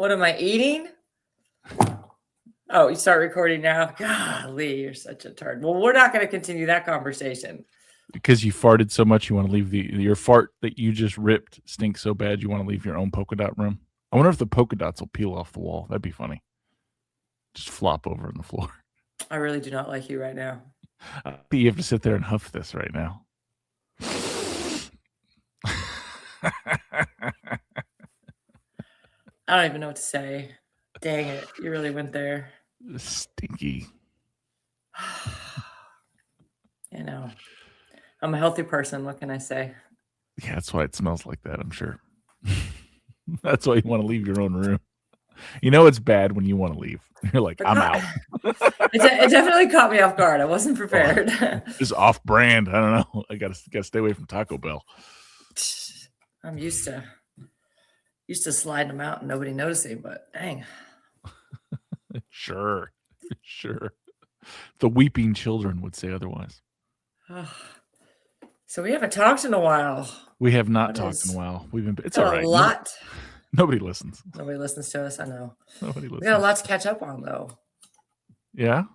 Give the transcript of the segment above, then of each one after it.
What am I eating? Oh, you start recording now? Golly, you're such a turd. Well, we're not going to continue that conversation. Because you farted so much, you want to leave your fart that you just ripped stinks so bad you want to leave your own polka dot room. I wonder if the polka dots will peel off the wall. That'd be funny. Just flop over on the floor. I really do not like you right now. You have to sit there and huff this right now. I don't even know what to say. Dang it. You really went there. Stinky. You know, I'm a healthy person. What can I say? Yeah, that's why it smells like that, I'm sure. That's why you want to leave your own room. You know it's bad when you want to leave. You're like, I'm out. It definitely caught me off guard. I wasn't prepared. It's off brand. I don't know. I gotta stay away from Taco Bell. I'm used to sliding them out and nobody noticing, but dang. Sure. The weeping children would say otherwise. So we haven't talked in a while. We have not talked in a while. It's all right. A lot. Nobody listens. Nobody listens to us. I know. Nobody listens. We got a lot to catch up on, though. Yeah?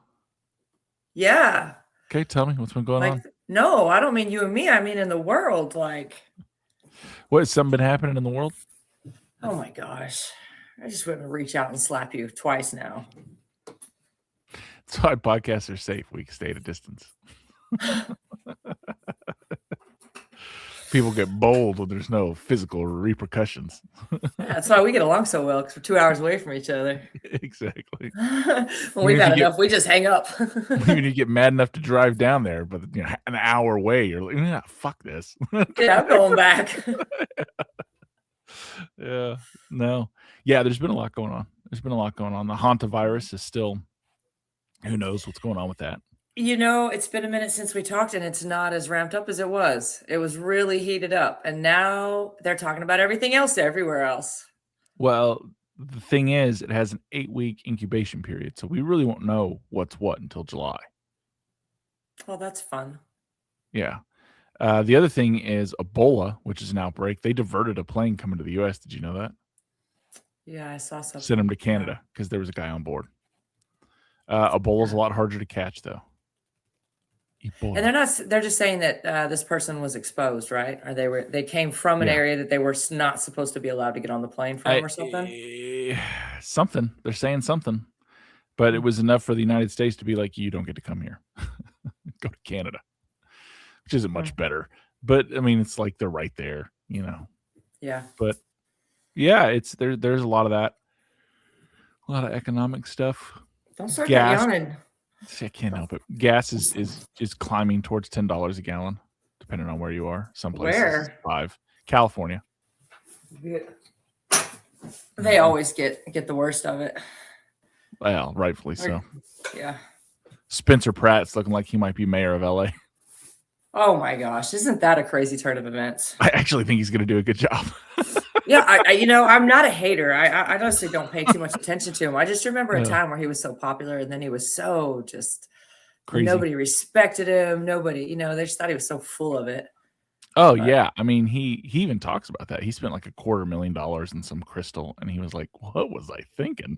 Yeah. Okay, tell me what's been going on. No, I don't mean you and me. I mean in the world. What has something been happening in the world? Oh my gosh. I just wouldn't reach out and slap you twice now. That's why podcasts are safe. We can stay at a distance. People get bold when there's no physical repercussions. That's why we get along so well, because we're 2 hours away from each other. Exactly. When we've had enough, we just hang up. When you get mad enough to drive down there, but an hour away, you're like, fuck this. Yeah, I'm going back. Yeah. No. Yeah, there's been a lot going on. The hantavirus is still, who knows what's going on with that. It's been a minute since we talked, and it's not as ramped up as it was. It was really heated up, and now they're talking about everything else everywhere else. Well, the thing is, it has an 8-week incubation period, so we really won't know what's what until July. Well, that's fun. Yeah. The other thing is Ebola, which is an outbreak. They diverted a plane coming to the U.S. Did you know that? Yeah, I saw something. Sent them to Canada because there was a guy on board. Ebola's a lot harder to catch, though. Ebola. And they're just saying that this person was exposed, right? Or they came from an area that they were not supposed to be allowed to get on the plane from or something? Something. They're saying something. But it was enough for the United States to be like, you don't get to come here. Go to Canada. Which isn't much better. But, I mean, it's like they're right there, Yeah. But, yeah, there's a lot of that. A lot of economic stuff. Don't start yawning. I can't help it. Gas is climbing towards $10 a gallon, depending on where you are. Some places Where? $5. California. They always get the worst of it. Well, rightfully so. Yeah. Spencer Pratt's looking like he might be mayor of LA. Oh my gosh, isn't that a crazy turn of events? I actually think he's going to do a good job. Yeah, I'm not a hater. I honestly don't pay too much attention to him. I just remember a time where he was so popular, and then he was so just crazy. Nobody respected him. Nobody, they just thought he was so full of it. Oh, yeah. I mean, he even talks about that. He spent like $250,000 in some crystal, and he was like, what was I thinking?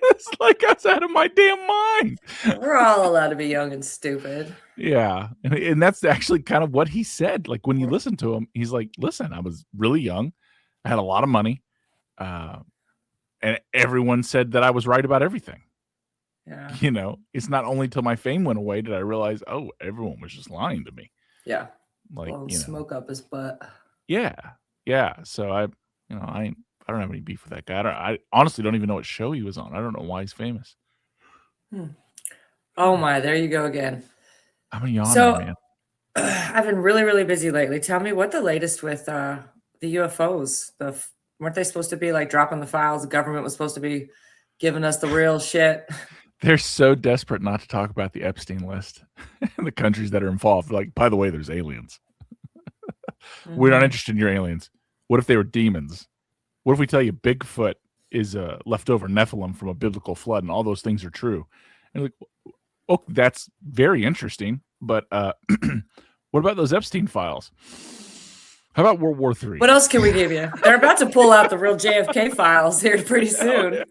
It's like I was out of my damn mind. We're all allowed to be young and stupid. Yeah. And that's actually kind of what he said. Like, when you listen to him, he's like, listen, I was really young. I had a lot of money. And everyone said that I was right about everything. Yeah. It's not only till my fame went away did I realize, oh, everyone was just lying to me. Yeah. Like, smoke up his butt. Yeah. Yeah. So I don't have any beef with that guy. I honestly don't even know what show he was on. I don't know why he's famous. Oh my, there you go again. I'm a yawner, man. I've been really, really busy lately. Tell me what the latest with the UFOs. Weren't they supposed to be like dropping the files? The government was supposed to be giving us the real shit. They're so desperate not to talk about the Epstein list and the countries that are involved. Like, by the way, there's aliens. We're not interested in your aliens. What if they were demons? What if we tell you Bigfoot is a leftover Nephilim from a biblical flood and all those things are true? And like, oh, that's very interesting. But what about those Epstein files? How about World War III? What else can we give you? They're about to pull out the real JFK files here pretty soon.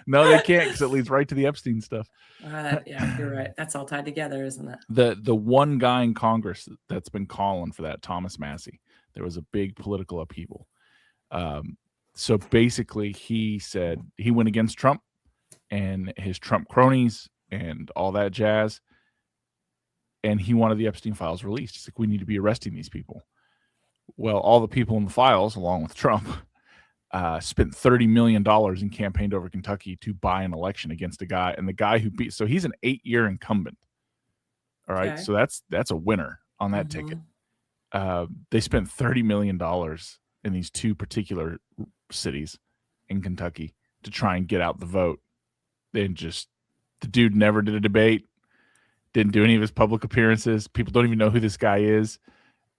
No, they can't, because it leads right to the Epstein stuff. Yeah, you're right. That's all tied together, isn't it? The one guy in Congress that's been calling for that, Thomas Massey, there was a big political upheaval. So basically, he said he went against Trump and his Trump cronies and all that jazz, and he wanted the Epstein files released. He's like, we need to be arresting these people. Well, all the people in the files, along with Trump, spent $30 million and campaigned over Kentucky to buy an election against a guy, and the guy who beat, so he's an 8-year incumbent. All right. Okay. So that's a winner on that ticket. They spent $30 million in these 2 particular cities in Kentucky to try and get out the vote. And just, the dude never did a debate, didn't do any of his public appearances. People don't even know who this guy is,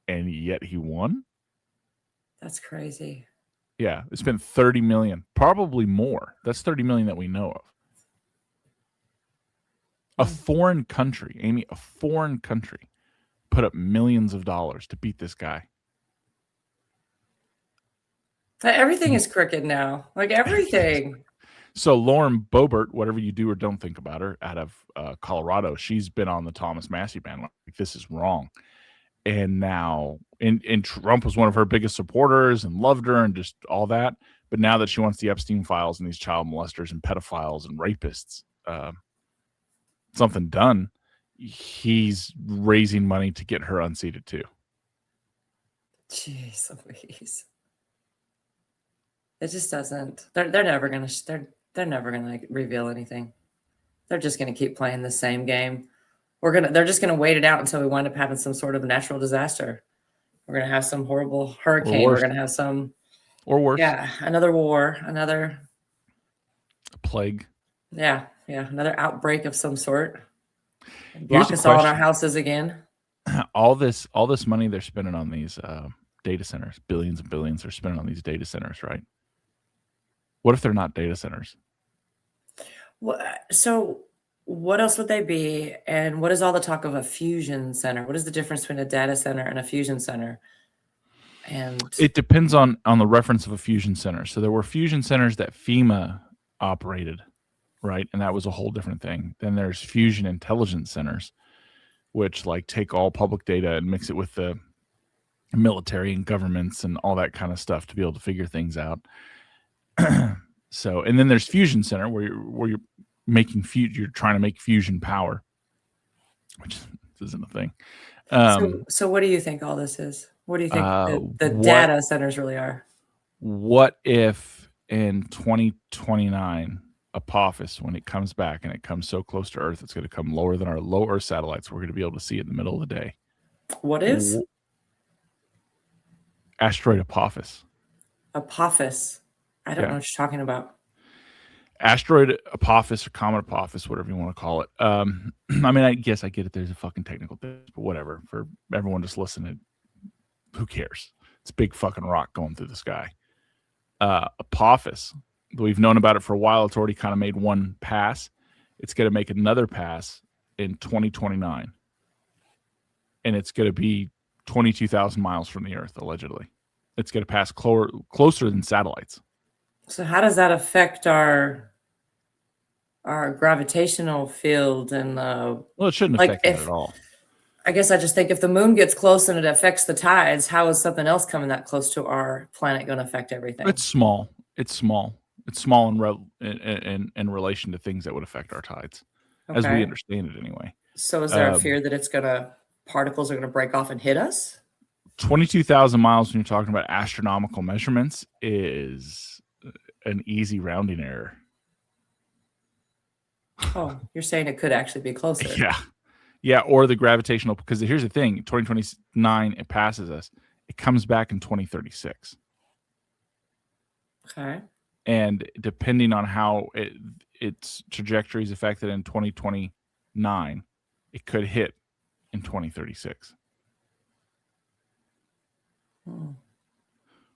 and yet he won. That's crazy. Yeah, they spent $30 million, probably more. That's $30 million that we know of. A foreign country, Amy, a foreign country put up millions of dollars to beat this guy. Everything is crooked now. Like everything. So Lauren Boebert, whatever you do or don't think about her, out of Colorado, she's been on the Thomas Massey bandwagon. Like, this is wrong. And now, and Trump was one of her biggest supporters and loved her and just all that. But now that she wants the Epstein files and these child molesters and pedophiles and rapists, something done, he's raising money to get her unseated too. Jeez Louise. It just doesn't. They're never gonna. They're never gonna reveal anything. They're just gonna keep playing the same game. They're just gonna wait it out until we wind up having some sort of natural disaster. We're gonna have some horrible hurricane. We're gonna have some, or worse. Yeah, another war, another plague. Yeah, another outbreak of some sort. Block us all in our houses again. All this money they're spending on these data centers, billions and billions they're spending on these data centers, right? What if they're not data centers? So what else would they be? And what is all the talk of a fusion center? What is the difference between a data center and a fusion center? And it depends on the reference of a fusion center. So there were fusion centers that FEMA operated, right? And that was a whole different thing. Then there's fusion intelligence centers, which like take all public data and mix it with the military and governments and all that kind of stuff to be able to figure things out. So, and then there's fusion center where you're making you're trying to make fusion power, which isn't a thing. So what do you think all this is? What do you think the data centers really are? What if in 2029 Apophis, when it comes back and it comes so close to Earth, it's going to come lower than our low Earth satellites. We're going to be able to see it in the middle of the day. What is? Asteroid Apophis. Apophis. I don't know what you're talking about. Asteroid Apophis or Comet Apophis, whatever you want to call it. I mean, I guess I get it. There's a fucking technical thing, but whatever. For everyone just listening, who cares? It's a big fucking rock going through the sky. Apophis, we've known about it for a while. It's already kind of made one pass. It's going to make another pass in 2029. And it's going to be 22,000 miles from the Earth, allegedly. It's going to pass closer than satellites. So how does that affect our gravitational field? And well, it shouldn't affect that at all. I guess I just think if the moon gets close and it affects the tides, how is something else coming that close to our planet going to affect everything? It's small. It's small in relation to things that would affect our tides, as we understand it anyway. So is there a fear that particles are going to break off and hit us? 22,000 miles when you're talking about astronomical measurements is an easy rounding error. Oh, you're saying it could actually be closer. Yeah, or the gravitational, because here's the thing, 2029, it passes us. It comes back in 2036. Okay. And depending on how its trajectory is affected in 2029, it could hit in 2036.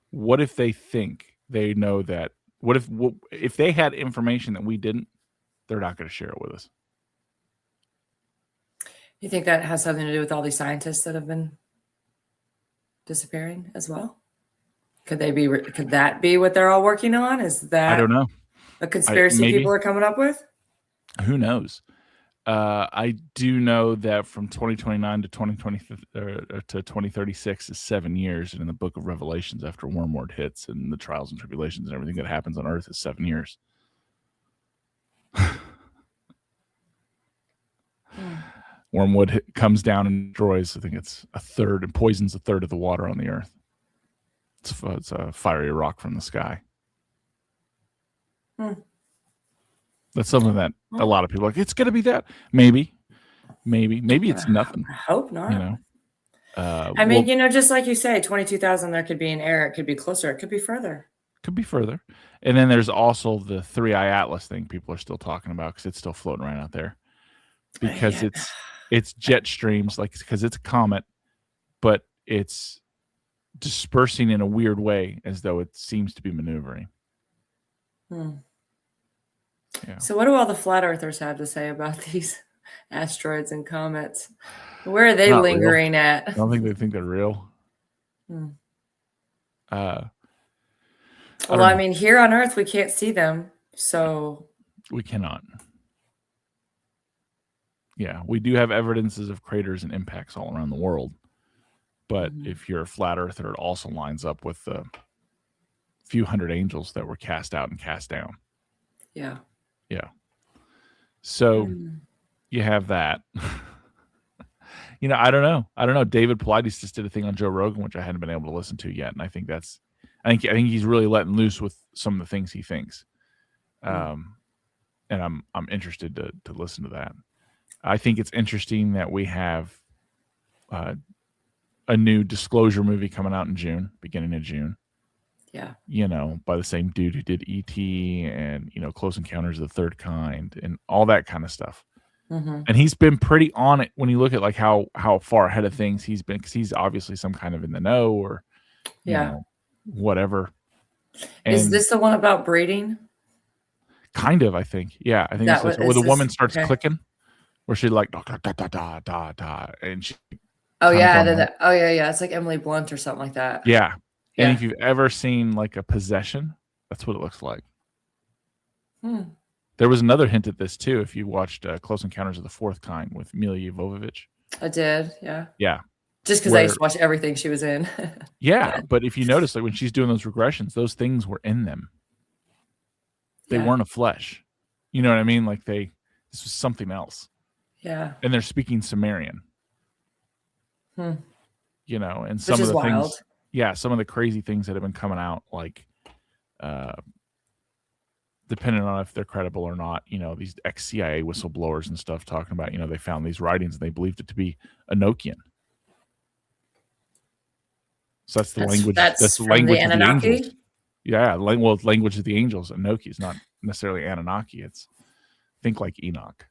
What if they think they know that? What if they had information that we didn't? They're not going to share it with us. You think that has something to do with all these scientists that have been disappearing as well? Could that be what they're all working on? Is that I don't know. a conspiracy people are coming up with? Who knows? I do know that from 2029 to 2020 to 2036 is 7 years, and in the Book of Revelations, after Wormwood hits and the trials and tribulations and everything that happens on Earth is 7 years. Wormwood comes down and destroys, I think it's a third, and poisons a third of the water on the Earth. It's a fiery rock from the sky. That's something that a lot of people are like, it's going to be that. Maybe it's nothing. I hope not. You know, I mean, just like you say, 22,000, there could be an error. It could be closer. It could be further. And then there's also the 3-eye Atlas thing people are still talking about because it's still floating right out there. Because it's jet streams, like, because it's a comet, but it's dispersing in a weird way as though it seems to be maneuvering. Yeah. So what do all the flat earthers have to say about these asteroids and comets? Where are they Not lingering real. at? I don't think they think they're real. Well, I mean, here on Earth, we can't see them, so... We cannot. Yeah, we do have evidences of craters and impacts all around the world. But if you're a flat earther, it also lines up with the few hundred angels that were cast out and cast down. Yeah. So you have that. I don't know. David Paulides just did a thing on Joe Rogan, which I hadn't been able to listen to yet. And I think he's really letting loose with some of the things he thinks. And I'm interested to listen to that. I think it's interesting that we have a new Disclosure movie coming out in June, beginning of June. Yeah. By the same dude who did E.T. and, Close Encounters of the Third Kind and all that kind of stuff. And he's been pretty on it when you look at like how far ahead of things he's been, because he's obviously some kind of in the know or, whatever. And is this the one about breeding? Kind of, I think. Yeah, I think it's where the woman starts clicking, where she like da da da da da da, and she. Oh yeah, it's like Emily Blunt or something like that. Yeah. And if you've ever seen like a possession, that's what it looks like. There was another hint at this too. If you watched Close Encounters of the Fourth Kind with Mila Jovovich. I did, yeah. Yeah. Just because I used to watch everything she was in. Yeah, but if you notice, like when she's doing those regressions, those things were in them. They weren't a flesh. You know what I mean? Like this was something else. Yeah. And they're speaking Sumerian. And some Which of the wild. things. Yeah, some of the crazy things that have been coming out, like depending on if they're credible or not, these ex-CIA whistleblowers and stuff talking about, they found these writings and they believed it to be Enochian. So that's the language. That's the language of the angels. Yeah, language of the angels. Enochi is not necessarily Anunnaki. It's think like Enoch,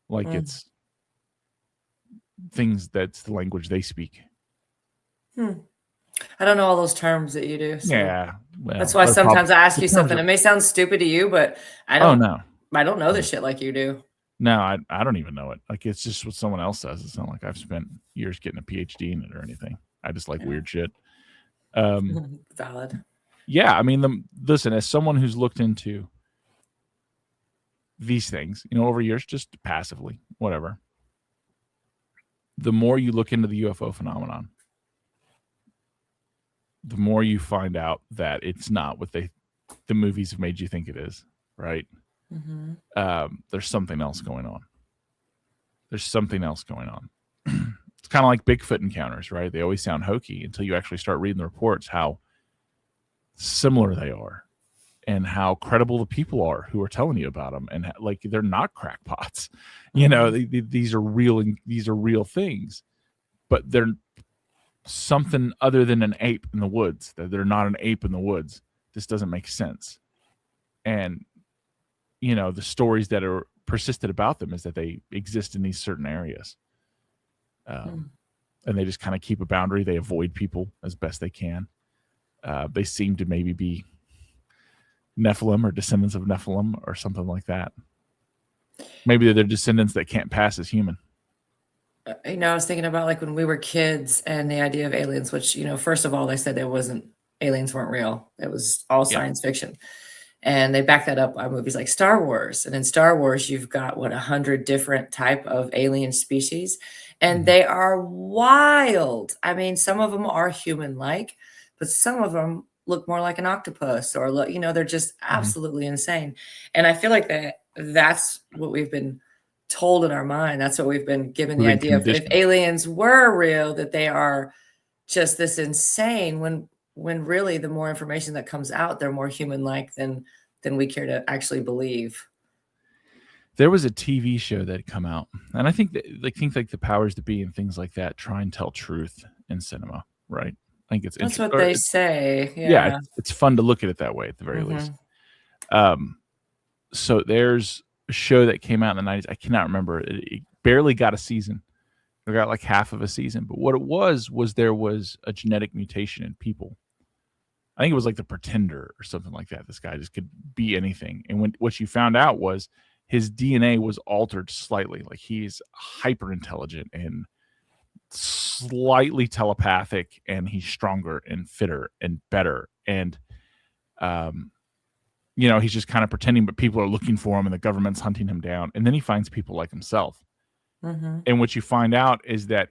like it's things that's the language they speak. I don't know all those terms that you do. So yeah, well, that's why sometimes I ask you something. It may sound stupid to you, but I don't. Oh no, I don't know this shit like you do. No, I don't even know it. Like it's just what someone else says. It's not like I've spent years getting a PhD in it or anything. I just like weird shit. Valid. Yeah, I mean, listen, as someone who's looked into these things, over years, just passively, whatever. The more you look into the UFO phenomenon, the more you find out that it's not what the movies have made you think it is, right? There's something else going on. It's kind of like Bigfoot encounters, right? They always sound hokey until you actually start reading the reports, how similar they are and how credible the people are who are telling you about them. And like, they're not crackpots, these are real things, but they're something other than an ape in the woods. They're not an ape in the woods. This doesn't make sense. And, the stories that are persisted about them is that they exist in these certain areas. And they just kind of keep a boundary. They avoid people as best they can. They seem to maybe be Nephilim or descendants of Nephilim or something like that. Maybe they're descendants that can't pass as human. I was thinking about like when we were kids and the idea of aliens, which, first of all, they said there wasn't aliens weren't real. It was all science fiction. And they back that up by movies like Star Wars. And in Star Wars, you've got 100 different type of alien species, and they are wild. I mean, some of them are human-like, but some of them look more like an octopus, or look, they're just absolutely insane. And I feel like that's what we've been told in our mind. That's what we've been given the idea of. If aliens were real, that they are just this insane, when really the more information that comes out, they're more human-like than we care to actually believe. There was a TV show that had come out, and I think that like the powers that be and things like that try and tell truth in cinema, right? I think that's what they say. Yeah, it's fun to look at it that way at the very least. So there's a show that came out in the 90s. I cannot remember. It barely got a season. It got like half of a season. But what it was there was a genetic mutation in people. I think it was like the Pretender or something like that. This guy just could be anything. And what you found out was his DNA was altered slightly. Like he's hyper intelligent and slightly telepathic, and he's stronger and fitter and better. And, he's just kind of pretending, but people are looking for him and the government's hunting him down. And then he finds people like himself. And what you find out is that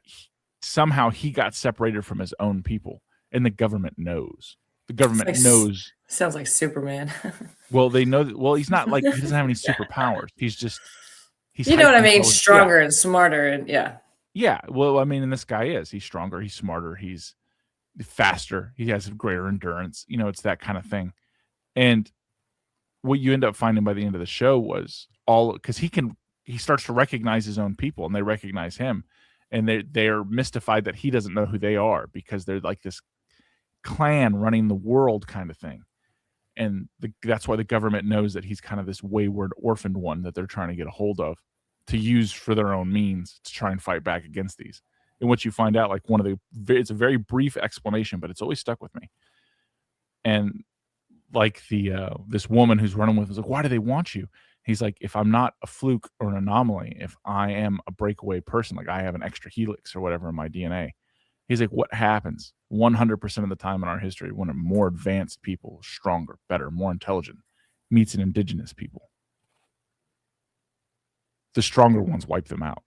somehow he got separated from his own people, and the government knows. The government knows. Sounds like Superman. Well, they know that. Well, he's not like, he doesn't have any superpowers. He's you know what I mean? Stronger and smarter, and yeah. Well, I mean, and this guy is. He's stronger. He's smarter. He's faster. He has greater endurance. It's that kind of thing. And what you end up finding by the end of the show was because he starts to recognize his own people, and they recognize him, and they're mystified that he doesn't know who they are, because they're like this clan running the world kind of thing. And that's why the government knows that he's kind of this wayward orphaned one that they're trying to get a hold of to use for their own means to try and fight back against these. And what you find out, like it's a very brief explanation, but it's always stuck with me. And like this woman who's running with him is like, why do they want you? He's like, if I'm not a fluke or an anomaly, if I am a breakaway person, like I have an extra helix or whatever in my DNA, he's like, what happens 100% of the time in our history when a more advanced people, stronger, better, more intelligent, meets an indigenous people? The stronger ones wipe them out.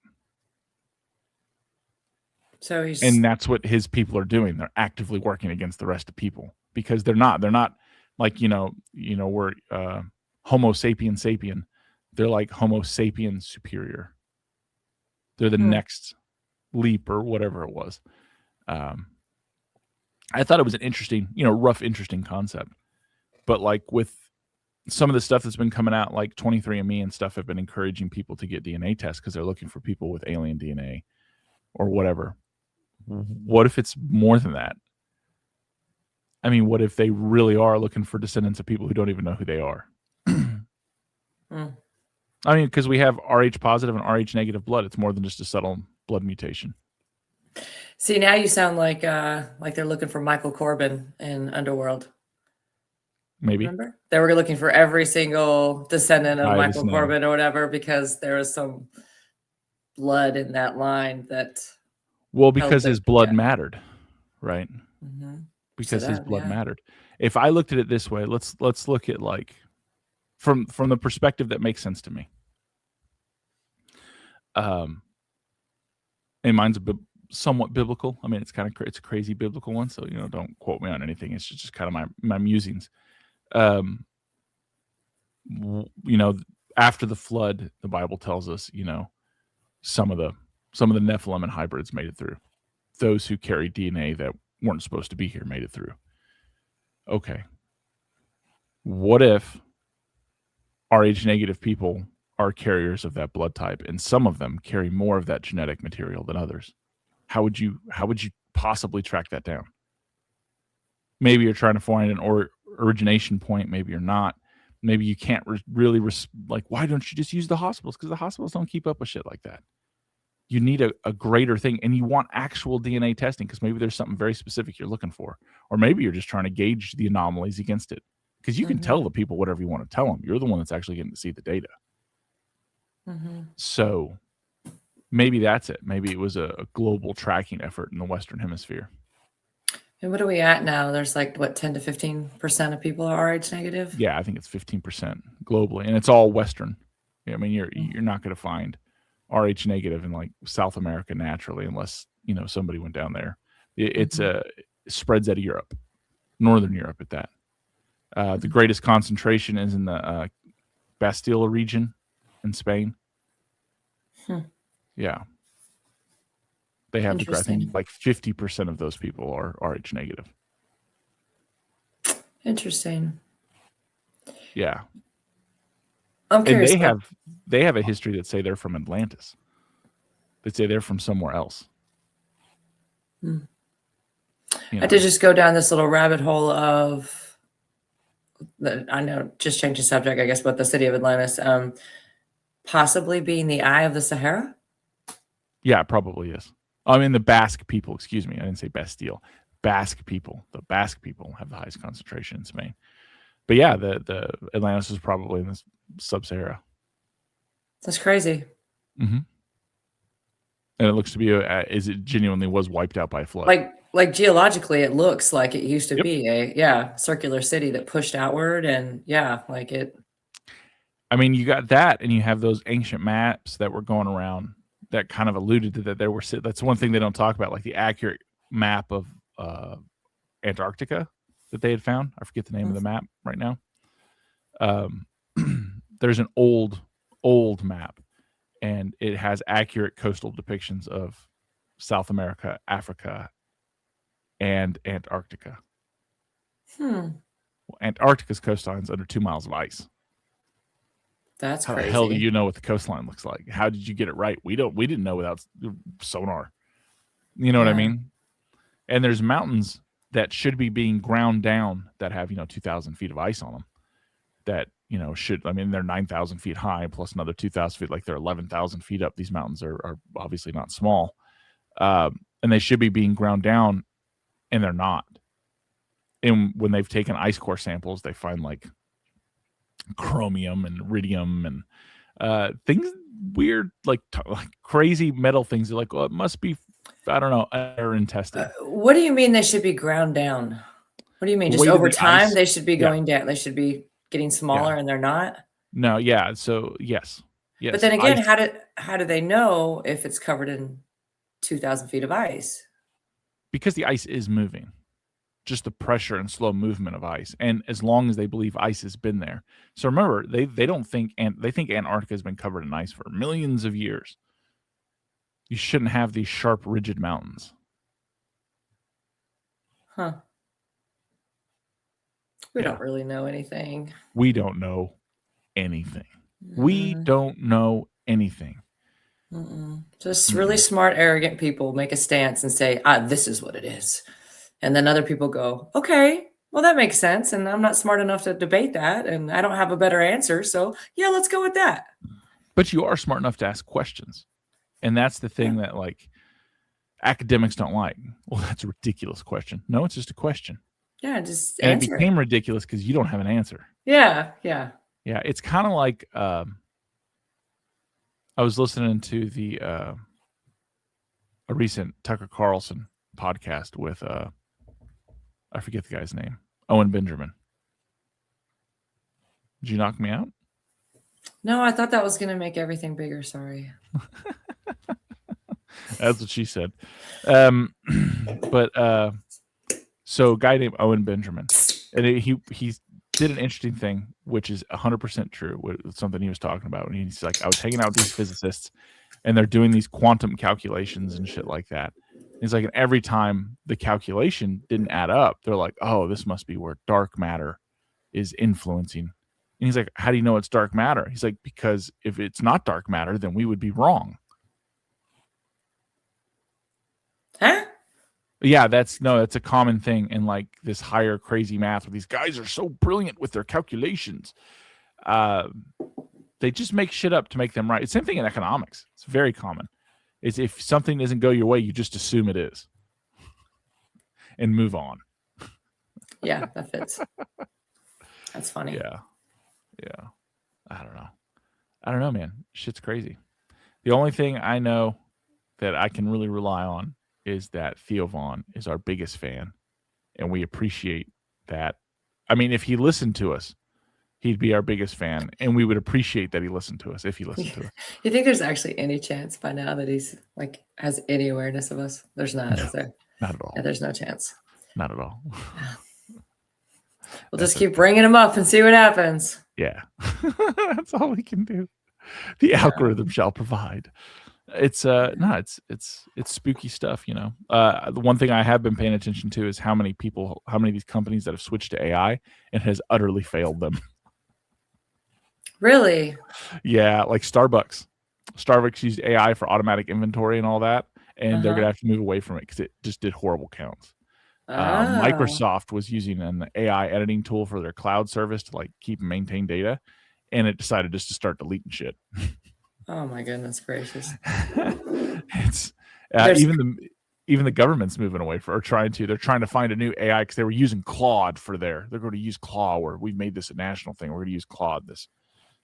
And that's what his people are doing. They're actively working against the rest of people, because they're not like, we're Homo sapien sapien. They're like Homo sapien superior. They're the next leap or whatever it was. I thought it was an interesting, rough, interesting concept. But like with some of the stuff that's been coming out, like 23andMe and stuff have been encouraging people to get DNA tests because they're looking for people with alien DNA or whatever. What if it's more than that? I mean, what if they really are looking for descendants of people who don't even know who they are? I mean, because we have Rh positive and Rh negative blood. It's more than just a subtle blood mutation. See, now you sound like they're looking for Michael Corbin in Underworld. Maybe. Remember? They were looking for every single descendant of Michael Corbin or whatever, because there was some blood in that line that... Well, because his blood mattered, right? Because his blood mattered. If I looked at it this way, let's look at like from the perspective that makes sense to me. And mine's somewhat biblical. I mean, it's a crazy biblical one, so don't quote me on anything. It's just kind of my musings. After the flood, the Bible tells us, some of the Nephilim and hybrids made it through. Those who carry DNA that weren't supposed to be here made it through. Okay. What if Rh negative people are carriers of that blood type, and some of them carry more of that genetic material than others? How would you possibly track that down? Maybe you're trying to find an origination point. Maybe you're not. Maybe you can't really why don't you just use the hospitals? Because the hospitals don't keep up with shit like that. You need a greater thing, and you want actual DNA testing, because maybe there's something very specific you're looking for, or maybe you're just trying to gauge the anomalies against it, because you can tell the people whatever you want to tell them. You're the one that's actually getting to see the data. So maybe that's it. Maybe it was a global tracking effort in the Western Hemisphere. And what are we at now? There's like what 10 to 15% of people are Rh negative. Yeah, I think it's 15% globally, and it's all Western. I mean, you're Mm. not going to find Rh negative in like South America naturally, unless somebody went down there. It's Mhm. spreads out of Europe, Northern Europe at that. The greatest concentration is in the Bastille region in Spain. Hmm. Yeah, they have I think Interesting. like 50% of those people are Rh negative. Interesting. Yeah, I'm and curious. they have a history that say they're from Atlantis. They say they're from somewhere else. I did just go down this little rabbit hole of, I know, just change the subject, I guess, but the city of Atlantis possibly being the eye of the Sahara. Yeah, it probably is. I mean, the Basque people, excuse me. I didn't say Bastille. Basque people. The Basque people have the highest concentration in Spain. But yeah, the Atlantis is probably in the sub-Sahara. That's crazy. Mm-hmm. And it looks to be is it genuinely was wiped out by a flood. Like geologically, it looks like it used to Yep. be a circular city that pushed outward, and like it. I mean, you got that, and you have those ancient maps that were going around that kind of alluded to that there were. That's one thing they don't talk about, like the accurate map of Antarctica that they had found. I forget the name of the map right now. There's an old map, and it has accurate coastal depictions of South America, Africa, and Antarctica. Well, Antarctica's coastline is under 2 miles of ice. That's How crazy. the hell do you know what the coastline looks like? How did you get it right? We didn't know without sonar. You know what I mean? And there's mountains that should be being ground down that have 2,000 feet of ice on them. That they're 9,000 feet high plus another 2,000 feet. Like they're 11,000 feet up. These mountains are obviously not small, and they should be being ground down, and they're not. And when they've taken ice core samples, they find like chromium and iridium and things weird, like crazy metal things. They're like, well, it must be, I don't know, iron tested. What do you mean they should be ground down? What do you mean? The Just weight of over the time, ice- they should be Yeah. going down. They should be getting smaller, and they're not. No, yeah. So yes. But then again, Ice, how do they know if it's covered in 2,000 feet of ice? because the ice is moving, just the pressure and slow movement of ice, and as long as they believe ice has been there. So remember, they don't think, and they think Antarctica has been covered in ice for millions of years. You shouldn't have these sharp, rigid mountains. Huh. We don't really know anything. We don't know anything. We don't know anything. Just really smart, arrogant people make a stance and say, this is what it is. And then other people go, okay, well, that makes sense. And I'm not smart enough to debate that. And I don't have a better answer. So yeah, let's go with that. But you are smart enough to ask questions. And that's the thing that like academics don't like. Well, that's a ridiculous question. No, it's just a question. Yeah, just and answer it became ridiculous because you don't have an answer. Yeah. Yeah, it's kind of like I was listening to the a recent Tucker Carlson podcast with I forget the guy's name, Owen Benjamin. Did you knock me out? No, I thought that was going to make everything bigger. Sorry. That's what she said. But so a guy named Owen Benjamin, and he did an interesting thing, which is 100% true. With something he was talking about, and he's like, I was hanging out with these physicists, and they're doing these quantum calculations and shit like that. He's like, and every time the calculation didn't add up, they're like, oh, this must be where dark matter is influencing. And he's like, how do you know it's dark matter? He's like, because if it's not dark matter, then we would be wrong. Huh? Yeah, that's a common thing in like this higher crazy math where these guys are so brilliant with their calculations. They just make shit up to make them right. It's the same thing in economics. It's very common. Is if something doesn't go your way, you just assume it is and move on. Yeah, that fits. That's funny. Yeah. I don't know, man. Shit's crazy. The only thing I know that I can really rely on is that Theo Vaughn is our biggest fan, and we appreciate that. I mean, if he listened to us, he'd be our biggest fan, and we would appreciate that he listened to us if he listened to us. You think there's actually any chance by now that he's like has any awareness of us? There's not, No, is there? Not at all. Yeah, there's no chance. Not at all. We'll just keep bringing him up and see what happens. Yeah. That's all we can do. The algorithm shall provide. It's it's spooky stuff, you know. The one thing I have been paying attention to is how many of these companies that have switched to AI and has utterly failed them. Really? Yeah, like Starbucks. Starbucks used AI for automatic inventory and all that, and they're gonna have to move away from it because it just did horrible counts. Microsoft was using an AI editing tool for their cloud service to like keep and maintain data, and it decided just to start deleting shit. Oh my goodness gracious! It's even the government's moving away they're trying to find a new AI because they were using Claude they're going to use Claude, where we've made this a national thing. We're going to use Claude, this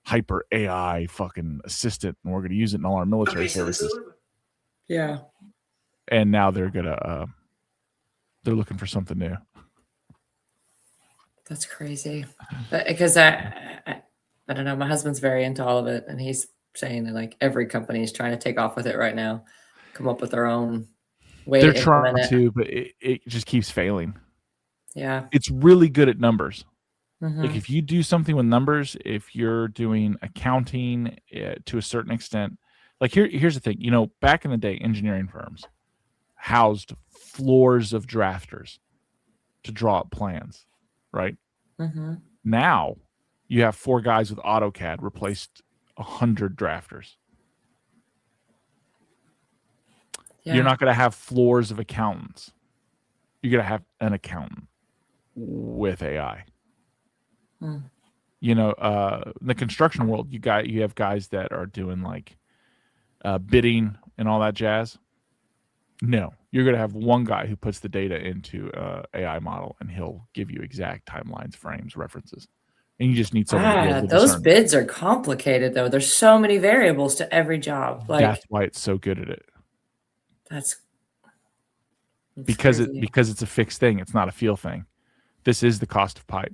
hyper AI fucking assistant, and we're going to use it in all our military services. Yeah. And now they're looking for something new. That's crazy. Because I don't know, my husband's very into all of it, and he's saying that like every company is trying to take off with it right now, come up with their own way They're to implement trying to, but it just keeps failing. Yeah. It's really good at numbers. Like if you do something with numbers, if you're doing accounting to a certain extent, like here's the thing, you know, back in the day, engineering firms housed floors of drafters to draw up plans, right? Now you have 4 guys with AutoCAD replaced 100 drafters. Yeah. You're not going to have floors of accountants. You're going to have an accountant with AI. You know, in the construction world, you have guys that are doing like bidding and all that jazz. No, you're going to have one guy who puts the data into AI model, and he'll give you exact timelines, frames, references. And you just need someone to be able to those discern. bids are complicated, though. There's so many variables to every job. Like that's why it's so good at it. That's because crazy. because it's a fixed thing. It's not a feel thing. This is the cost of pipe.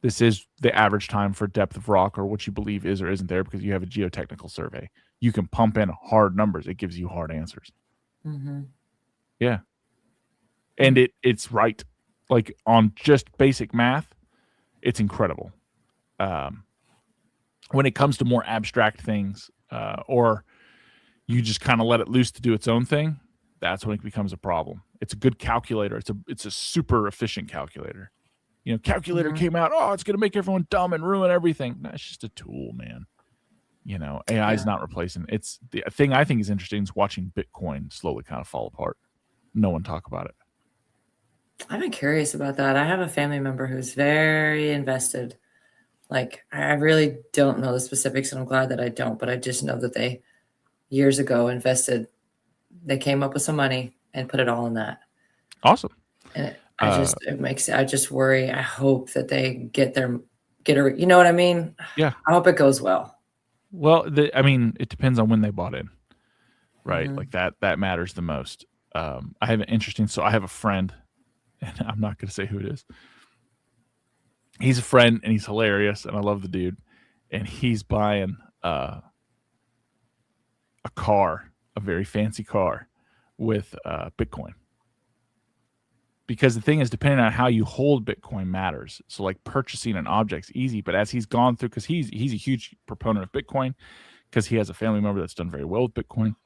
This is the average time for depth of rock, or what you believe is or isn't there, because you have a geotechnical survey. You can pump in hard numbers. It gives you hard answers. Yeah. And it's right. Like on just basic math, it's incredible. When it comes to more abstract things, or you just kind of let it loose to do its own thing, that's when it becomes a problem. It's a good calculator. It's a super efficient calculator. You know, calculator came out, it's going to make everyone dumb and ruin everything. No, it's just a tool, man. You know, AI is not replacing. It's the thing I think is interesting is watching Bitcoin slowly kind of fall apart. No one talk about it. I've been curious about that. I have a family member who's very invested. Like, I really don't know the specifics, and I'm glad that I don't, but I just know that they years ago invested. They came up with some money and put it all in that. Awesome. And I just worry. I hope that they get you know what I mean? Yeah. I hope it goes well. Well, I mean, it depends on when they bought in, right? Like that matters the most. I have I have a friend, and I'm not going to say who it is. He's a friend, and he's hilarious, and I love the dude. And he's buying a car, a very fancy car, with Bitcoin. Because the thing is, depending on how you hold Bitcoin matters. So like purchasing an object's easy, but as he's gone through, because he's a huge proponent of Bitcoin, because he has a family member that's done very well with Bitcoin.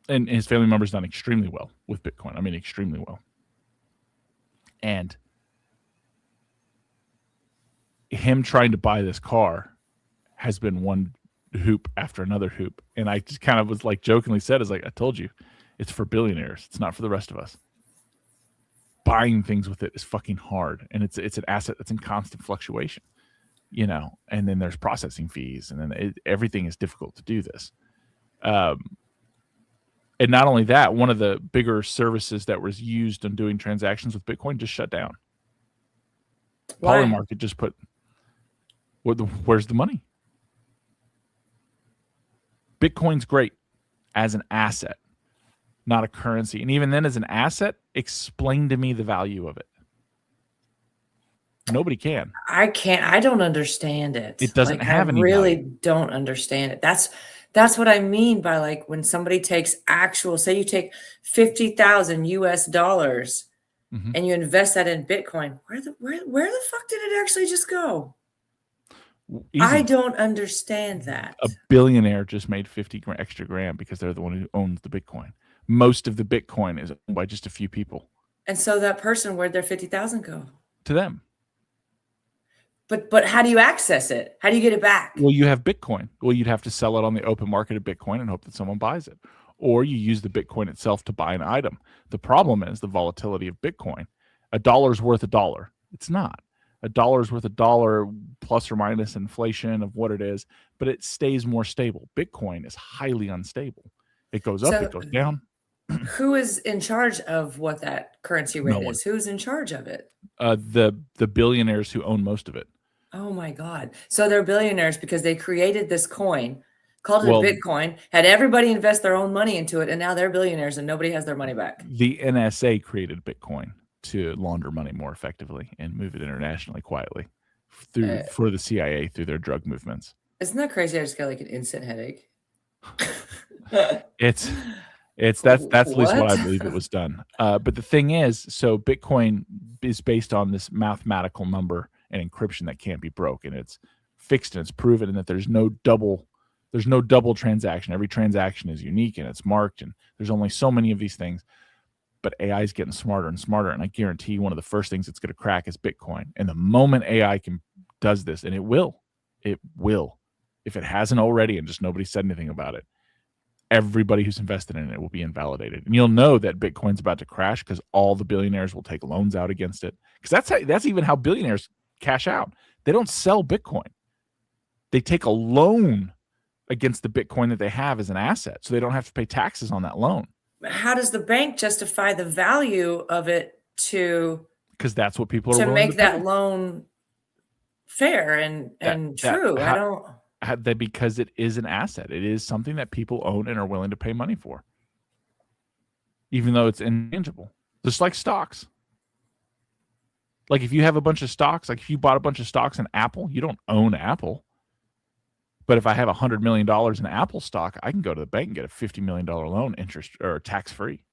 And his family member's done extremely well with Bitcoin. I mean, extremely well. And him trying to buy this car has been one hoop after another hoop. And I just kind of was like jokingly said, I told you, it's for billionaires. It's not for the rest of us. Buying things with it is fucking hard, and it's an asset that's in constant fluctuation, you know. And then there's processing fees, and then everything is difficult to do this. And not only that, one of the bigger services that was used in doing transactions with Bitcoin just shut down. Why? Polymarket just put, where's the money? Bitcoin's great as an asset. not a currency. And even then, as an asset, explain to me the value of it. Nobody can. I can't. I don't understand it. It doesn't Like, have I any really value. don't understand it. That's what I mean by, like, when somebody takes actual, say you take 50,000 US dollars Mhm. and you invest that in Bitcoin, where the fuck did it actually just go? I Easy. don't understand that. A billionaire just made 50 extra grand because they're the one who owns the Bitcoin. Most of the Bitcoin is owned by just a few people. And so that person, where'd their 50,000 go? To them. But how do you access it? How do you get it back? Well, you have Bitcoin. Well, you'd have to sell it on the open market of Bitcoin and hope that someone buys it. Or you use the Bitcoin itself to buy an item. The problem is the volatility of Bitcoin. A dollar's worth a dollar. It's not. A dollar's worth a dollar plus or minus inflation of what it is, but it stays more stable. Bitcoin is highly unstable. It goes up, So it goes down. who is in charge of what that currency No rate one. is? Who's in charge of it? The billionaires who own most of it. Oh my God. So they're billionaires because they created this coin, called it Well, a Bitcoin, had everybody invest their own money into it, and now they're billionaires and nobody has their money back. the NSA created Bitcoin to launder money more effectively and move it internationally quietly for the CIA through their drug movements. Isn't that crazy? I just got like an instant headache. It's that's at least what I What? believe it was done. But the thing is, so Bitcoin is based on this mathematical number and encryption that can't be broken. It's fixed and it's proven, and that there's no double transaction. Every transaction is unique and it's marked, and there's only so many of these things. But AI is getting smarter and smarter, and I guarantee one of the first things it's going to crack is Bitcoin. And the moment AI does this, and it will, if it hasn't already, and just nobody said anything about it, everybody who's invested in it will be invalidated. And you'll know that Bitcoin's about to crash because all the billionaires will take loans out against it. Because that's even how billionaires cash out. They don't sell Bitcoin. They take a loan against the Bitcoin that they have as an asset, so they don't have to pay taxes on that loan. How does the bank justify the value of it because that's what people are willing make to that pay. loan fair and true? I don't. Because it is an asset. It is something that people own and are willing to pay money for, even though it's intangible. Just like stocks. Like if you have a bunch of stocks, like if you bought a bunch of stocks in Apple, you don't own Apple. But if I have $100 million in Apple stock, I can go to the bank and get a $50 million loan, interest or tax free.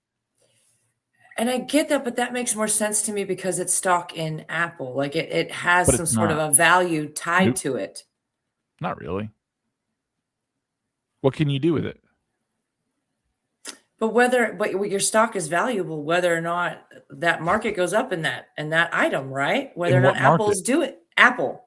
And I get that, but that makes more sense to me because it's stock in Apple. Like it has But some it's sort of not. a value tied Nope. to it. Not really. What can you do with it? But your stock is valuable, whether or not that market goes up in that item, right? Whether In or not what market? Apple's do it. Apple.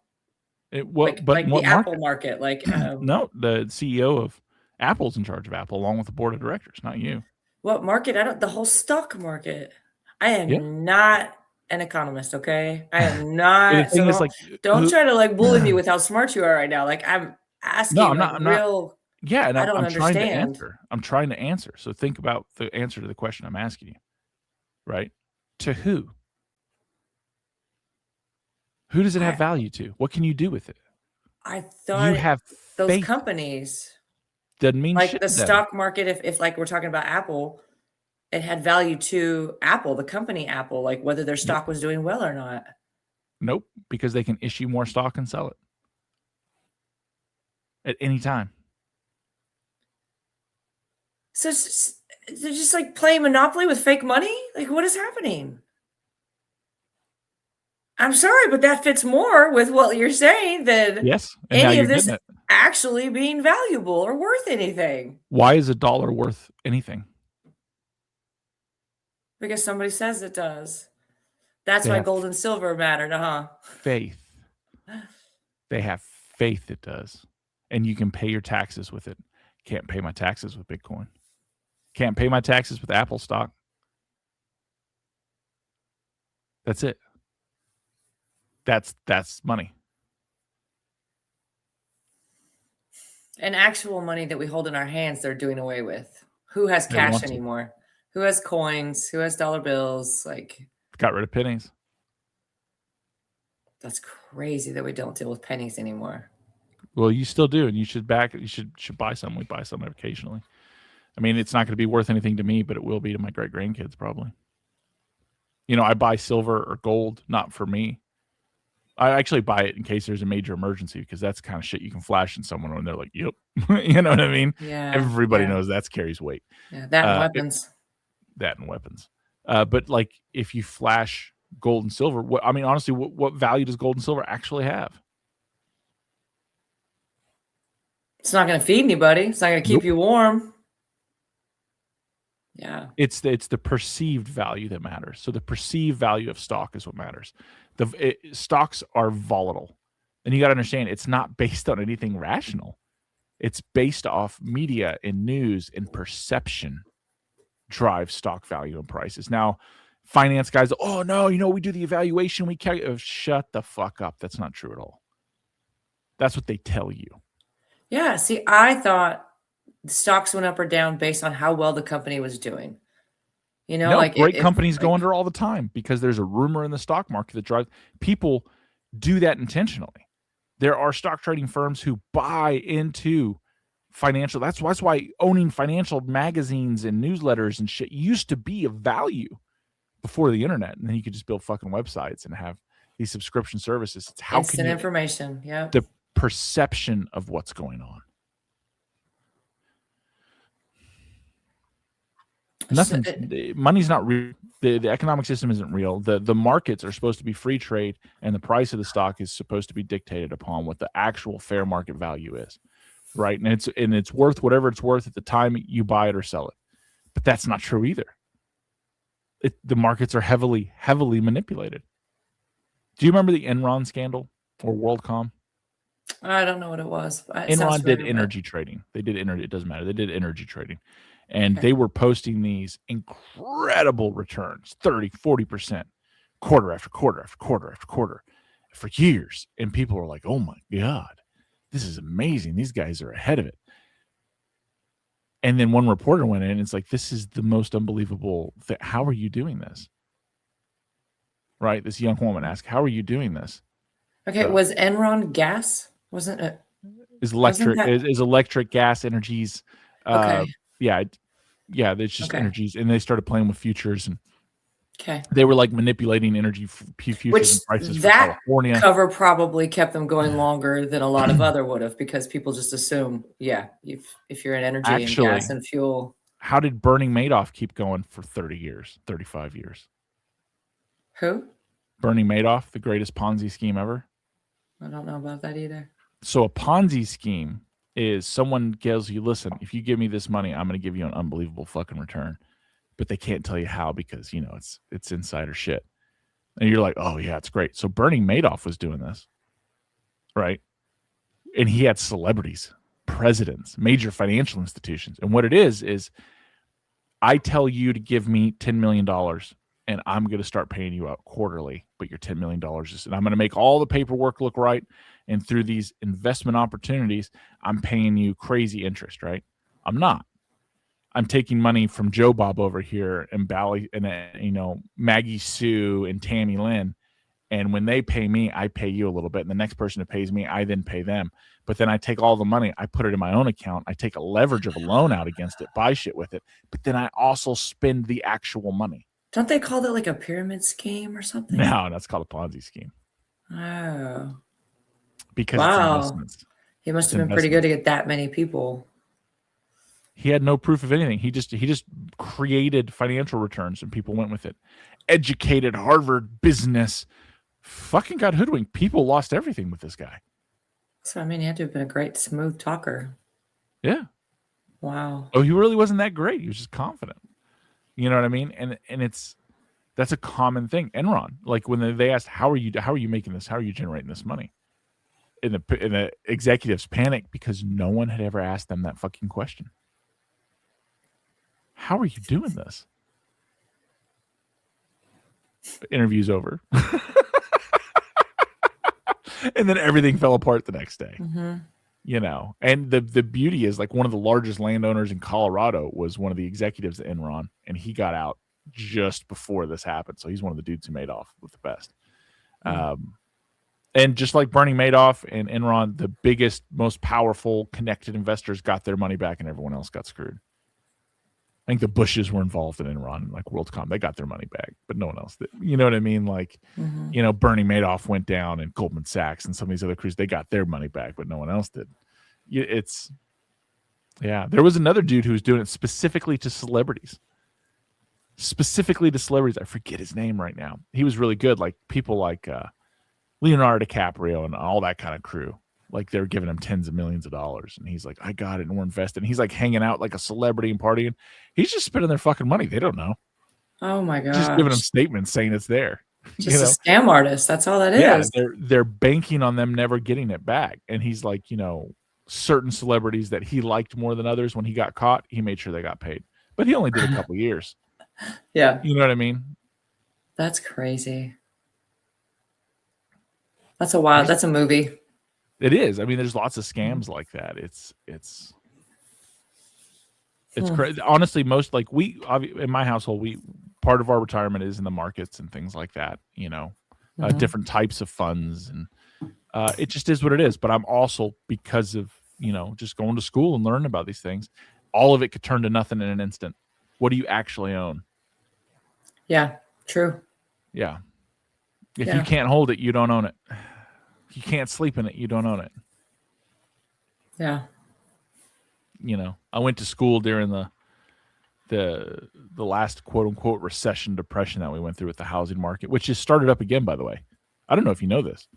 But Like in the what Apple market? market. Like No, the CEO of Apple's in charge of Apple, along with the board of directors, not you. what market? The whole stock market. I am Yeah. not an economist, okay? I am not. But the thing So is, like, don't try to like bully me with how smart you are right now. Like I'm no, asking I'm like not. I'm not. real. Yeah, and I don't I'm trying to understand. answer. I'm trying to answer. So think about the answer to the question I'm asking you. Right? To who? Who does it have value to? What can you do with it? I You thought have those faith. companies, Doesn't mean like shit the to them. stock market, if like we're talking about Apple, it had value to Apple, the company Apple, like whether their stock was doing well or not. Nope, because they can issue more stock and sell it at any time. So they're just like playing Monopoly with fake money? Like what is happening? I'm sorry, but that fits more with what you're saying than Yes, and now any you're of this getting it. actually being valuable or worth anything. Why is $1 worth anything? Because somebody says it does. That's They why have gold and silver mattered, huh? faith. They have faith it does. And you can pay your taxes with it. Can't pay my taxes with Bitcoin. Can't pay my taxes with Apple stock. That's it. That's money. And actual money that we hold in our hands, they're doing away with. Who has They cash want to. anymore? Who has coins? Who has dollar bills? Like Got rid of pennies. that's crazy that we don't deal with pennies anymore. Well, you still do, and you should buy some. We buy some occasionally. I mean, it's not going to be worth anything to me, but it will be to my great grandkids probably. You know, I buy silver or gold, not for me. I actually buy it in case there's a major emergency, because that's the kind of shit you can flash in someone when they're like, yep. You know what I mean? Yeah. Everybody knows that carries weight. Yeah, that and weapons. But like, if you flash gold and silver, honestly, what value does gold and silver actually have? It's not going to feed anybody. It's not going to keep you warm. Yeah. It's the perceived value that matters. So the perceived value of stock is what matters. Stocks are volatile. And you got to understand, it's not based on anything rational. It's based off media and news and perception drive stock value and prices. Now, finance guys, oh no, we do the evaluation. We calculate. Shut the fuck up. That's not true at all. That's what they tell you. Yeah. See, I thought the stocks went up or down based on how well the company was doing. Great companies go under all the time because there's a rumor in the stock market that drives people do that intentionally. There are stock trading firms who buy into financial. That's why owning financial magazines and newsletters and shit used to be of value before the internet. And then you could just build fucking websites and have these subscription services. It's how instant information. Yeah. The perception of what's going on. Money's not real. The economic system isn't real. The markets are supposed to be free trade, and the price of the stock is supposed to be dictated upon what the actual fair market value is, right? And it's worth whatever it's worth at the time you buy it or sell it. But that's not true either. The markets are heavily manipulated. Do you remember the Enron scandal or WorldCom? I don't know what it was. Enron did energy trading. They did energy. It doesn't matter. They did energy trading. And they were posting these incredible returns, 30, 40%, quarter after quarter after quarter after quarter for years. And people were like, oh my God, this is amazing. These guys are ahead of it. And then one reporter went in and it's like, this is the most unbelievable thing. How are you doing this? Right? This young woman asked, how are you doing this? Okay. Was Enron gas? Wasn't it? Is electric gas energies. Okay. Yeah, there's just energies, and they started playing with futures, and they were like manipulating energy futures and prices for California. Cover probably kept them going longer than a lot of other would have, because people just assume, if you're in energy and gas and fuel. How did Bernie Madoff keep going for 30 years, 35 years? Who? Bernie Madoff, the greatest Ponzi scheme ever. I don't know about that either. So a Ponzi scheme is someone tells you, listen, if you give me this money, I'm going to give you an unbelievable fucking return. But they can't tell you how because, it's insider shit. And you're like, oh, yeah, it's great. So Bernie Madoff was doing this, right? And he had celebrities, presidents, major financial institutions. And what it is I tell you to give me $10 million and I'm going to start paying you out quarterly, but your $10 million and I'm going to make all the paperwork look right. And through these investment opportunities, I'm paying you crazy interest, right? I'm not. I'm taking money from Joe Bob over here and Maggie Sue and Tammy Lynn. And when they pay me, I pay you a little bit. And the next person who pays me, I then pay them. But then I take all the money, I put it in my own account. I take a leverage of a loan out against it, buy shit with it. But then I also spend the actual money. Don't they call that like a pyramid scheme or something? No, that's called a Ponzi scheme. Oh. Because it's investments. He must have been pretty good to get that many people. He had no proof of anything. He just created financial returns and people went with it. Educated Harvard business. Fucking got hoodwinked. People lost everything with this guy. So, he had to have been a great smooth talker. Yeah. Wow. Oh, he really wasn't that great. He was just confident. You know what I mean? And that's a common thing. Enron, like when they asked, how are you making this? How are you generating this money? And the executives panicked because no one had ever asked them that fucking question. How are you doing this? Interview's over. And then everything fell apart the next day. Mm-hmm. And the beauty is, like, one of the largest landowners in Colorado was one of the executives at Enron, and he got out just before this happened. So he's one of the dudes who made off with the best. Mm-hmm. And just like Bernie Madoff and Enron, the biggest, most powerful, connected investors got their money back and everyone else got screwed. think the Bushes were involved in Iran, like WorldCom. They got their money back, but no one else did. You know what I mean? Like, Bernie Madoff went down, and Goldman Sachs and some of these other crews, they got their money back, but no one else did. There was another dude who was doing it specifically to celebrities. I forget his name right now. He was really good. Like people like Leonardo DiCaprio and all that kind of crew. Like they're giving him tens of millions of dollars. And he's like, I got it and we're invested. And he's like hanging out like a celebrity and partying. He's just spending their fucking money. They don't know. Oh my god. Just giving them statements saying it's there. Just a scam artist. That's all that is. Yeah, they're banking on them never getting it back. And he's like, certain celebrities that he liked more than others, when he got caught, he made sure they got paid. But he only did a couple years. Yeah. You know what I mean? That's crazy. That's a movie. It is. I mean, there's lots of scams like that. It's crazy. Honestly, most like in my household, part of our retirement is in the markets and things like that, different types of funds. And it just is what it is. But I'm also, because of, just going to school and learning about these things, all of it could turn to nothing in an instant. What do you actually own? Yeah, true. Yeah. If you can't hold it, you don't own it. If you can't sleep in it, you don't own it. Yeah. I went to school during the last quote unquote recession depression that we went through with the housing market, which has started up again, by the way. I don't know if you know this.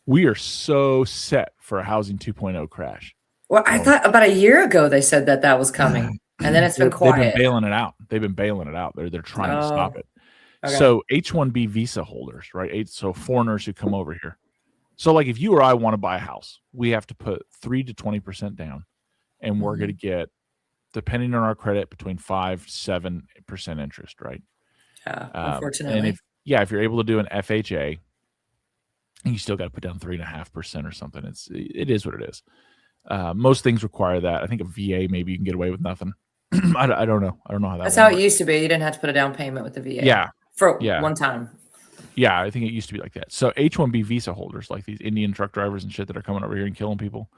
We are so set for a housing 2.0 crash. Well, I thought about a year ago they said that was coming, and then it's been quiet. They've been bailing it out. They're trying to stop it. Okay. So H-1B visa holders, right? So foreigners who come over here. So like if you or I want to buy a house, we have to put 3 to 20% down, and we're going to get, depending on our credit, between 5-7% interest, right? Yeah, unfortunately. And if you're able to do an FHA, you still got to put down 3.5% or something. It is what it is. Most things require that. I think a VA, maybe you can get away with nothing. I don't know. I don't know how That's how it used to be. You didn't have to put a down payment with the VA. Yeah. For one time. Yeah, I think it used to be like that. So H-1B visa holders, like these Indian truck drivers and shit that are coming over here and killing people,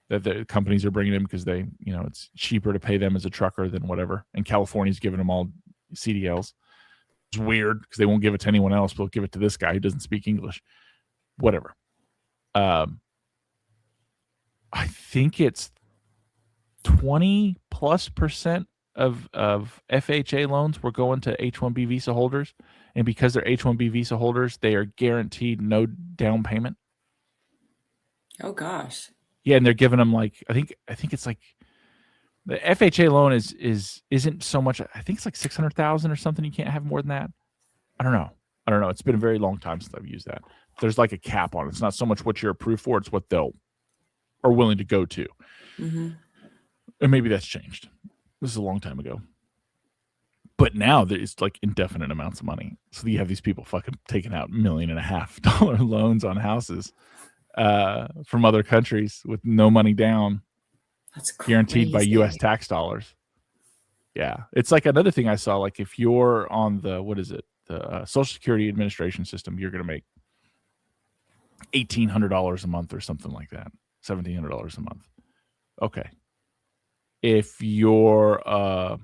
that the companies are bringing in because they, it's cheaper to pay them as a trucker than whatever. And California's giving them all CDLs. It's weird because they won't give it to anyone else, but they'll give it to this guy who doesn't speak English. Whatever. I think it's 20+% of FHA loans were going to H-1B visa holders. And because they're H-1B visa holders, they are guaranteed no down payment. Oh gosh. Yeah, and they're giving them like I think it's like the FHA loan isn't so much. I think it's like 600,000 or something. You can't have more than that. I don't know. It's been a very long time since I've used that. There's like a cap on it. It's not so much what you're approved for; it's what they'll are willing to go to. And maybe that's changed. This is a long time ago. But now it's like indefinite amounts of money. So you have these people fucking taking out $1.5 million loans on houses from other countries with no money down. That's guaranteed by U.S. tax dollars. Yeah. It's like another thing I saw, like if you're on the, the Social Security Administration system, you're going to make $1,800 a month or something like that. $1,700 a month. Okay. If you're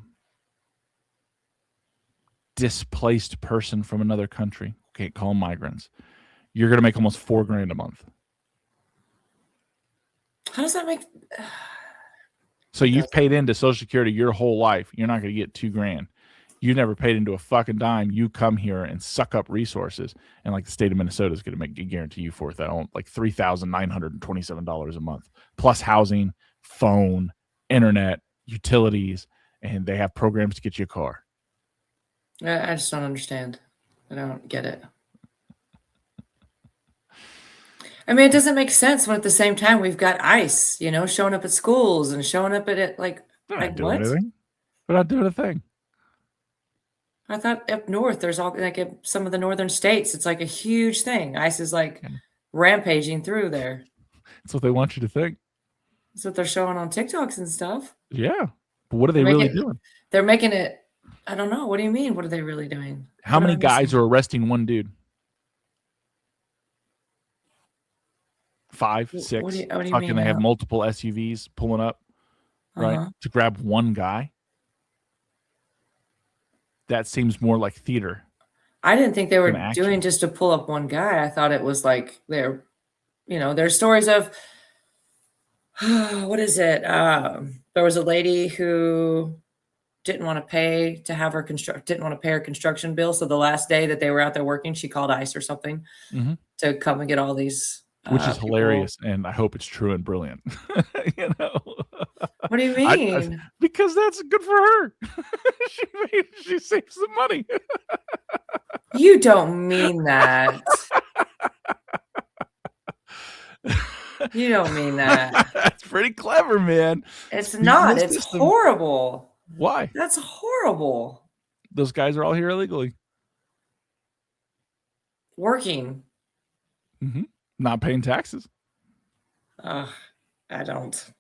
displaced person from another country, can't call them migrants, you're going to make almost $4,000 a month. How does that make? So you've paid into Social Security your whole life. You're not going to get $2,000. You've never paid into a fucking dime. You come here and suck up resources, and like the state of Minnesota is going to guarantee you for that, like $3,927 a month, plus housing, phone, internet, utilities, and they have programs to get you a car. I just don't understand. I don't get it. I mean, it doesn't make sense when at the same time we've got ICE, showing up at schools and showing up at it like what? Anything. We're not doing a thing. I thought up north there's all like some of the northern states, it's like a huge thing. ICE is like rampaging through there. That's what they want you to think. That's what they're showing on TikToks and stuff. Yeah. But what are they really doing? They're making it, I don't know. What do you mean? What are they really doing? How many guys are arresting one dude? 5, 6. What do you mean Fucking, they have multiple SUVs pulling up, right? To grab one guy. that seems more like theater. I didn't think they were An action. doing just to pull up one guy. I thought it was like there's stories of what is it? There was a lady who didn't want to pay her construction bill. So the last day that they were out there working, she called ICE or something to come and get all these. Which is people. hilarious, and I hope it's true and brilliant. What do you mean? Because that's good for her. she saves some money. You don't mean that. You don't mean that. That's pretty clever, man. It's not. It's horrible. Why? That's horrible. Those guys are all here illegally. Working. Not paying taxes. I don't.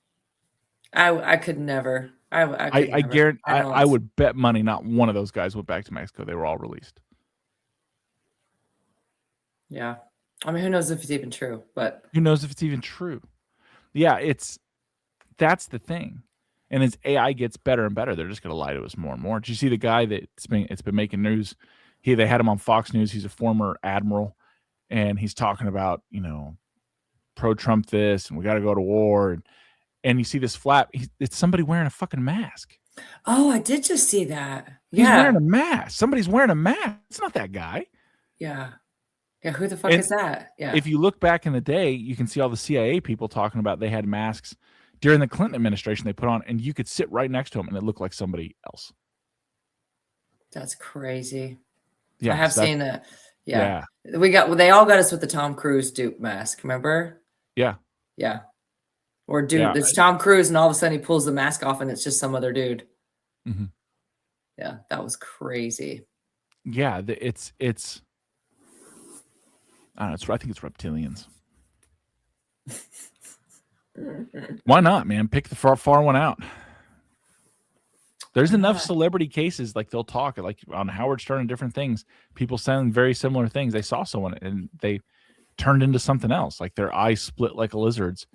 I could never. I guarantee. I would bet money not one of those guys went back to Mexico. They were all released. Yeah. I mean, who knows if it's even true, but who knows if it's even true? Yeah, that's the thing. And as AI gets better and better, they're just going to lie to us more and more. Did you see the guy it's been making news? They had him on Fox News. He's a former admiral, and he's talking about, pro-Trump this, and we got to go to war. And you see this flap. It's somebody wearing a fucking mask. Oh, I did just see that. He's wearing a mask. Somebody's wearing a mask. It's not that guy. Yeah. Yeah, who the fuck is that? Yeah. If you look back in the day, you can see all the CIA people talking about they had masks during the Clinton administration they put on, and you could sit right next to them and it looked like somebody else. That's crazy. Yeah, I have seen that. Yeah. They all got us with the Tom Cruise dupe mask, remember? Yeah. Yeah. Or dude, it's Tom Cruise and all of a sudden he pulls the mask off and it's just some other dude. Yeah, that was crazy. Yeah, it's I don't know. I think it's reptilians. Why not, man? Pick the far one out. There's enough celebrity cases, like they'll talk, like on Howard Stern and different things. People saying very similar things. They saw someone and they turned into something else, like their eyes split like a lizard's,